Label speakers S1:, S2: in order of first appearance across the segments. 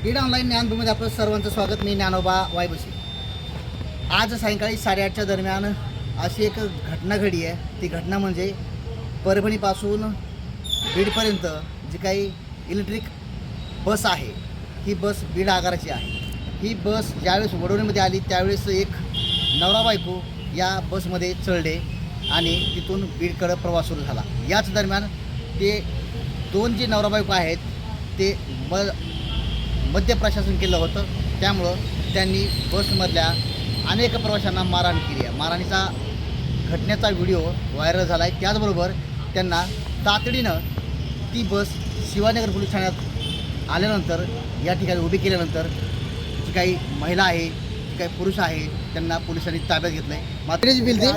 S1: Beed online ज्ञानभूमीमध्ये आपलं सर्वांचं स्वागत. मी ज्ञानोबा वायबशी. आज सायंकाळी 8:30च्या दरम्यान अशी एक घटना घडली आहे. ती घटना म्हणजे परभणीपासून बीडपर्यंत जी काही इलेक्ट्रिक बस आहे, ही बस बीड आगाराची आहे. ही बस ज्यावेळेस वडवणीमध्ये आली त्यावेळेस एक नवरा बायको या बसमध्ये चढले आणि तिथून बीडकडं प्रवास सुरू झाला. याच दरम्यान ते दोन जे नवरा बायको आहेत ते मद्य प्रशासन केलं होतं. त्यामुळं त्यांनी बसमधल्या अनेक प्रवाशांना मारहाण केली आहे. मारहाणीचा घटनेचा व्हिडिओ व्हायरल झाला आहे. त्याचबरोबर त्यांना तातडीनं ती बस शिवाजीनगर पोलीस ठाण्यात आल्यानंतर या ठिकाणी उभी केल्यानंतर जी काही महिला आहे, जी काही पुरुष आहे, त्यांना पोलिसांनी ताब्यात घेतलं आहे. मात्रेच बिल ते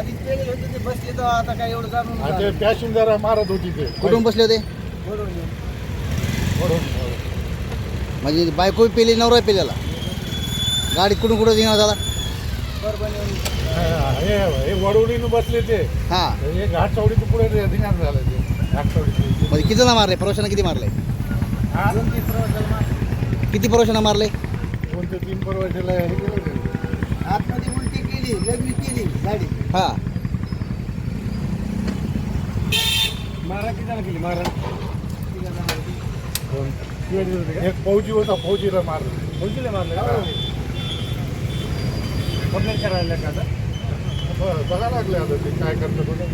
S2: बसले तर आता काय एवढं जाणून
S3: पॅसेंजर मारत होती ते
S1: कुठून बसले होते? म्हणजे बायको पेली, नवरा पेलेला. गाडी कुठून कुठं निघाला झाला?
S3: हे वडवणीनं बसले ते.
S1: हां,
S3: हे घाटचौडीचं पुढे धिंगाण झालं ते घाटचौडीचं.
S1: म्हणजे किती जण मारले? प्रवाशांना किती मारले? किती प्रवाशांना मारले?
S3: 2 ते 3 परवाशाला हे केलं.
S2: आतमध्ये उलटी केली, लग्न केली गाडी.
S1: हां,
S2: मारा किती जण केली? मारा
S3: एक फौजी होता, फौजीला मारलं.
S2: फौजीला मारलं कंप्लेंट करायला का आता?
S3: बघा लागले आता ते काय करतं बघा.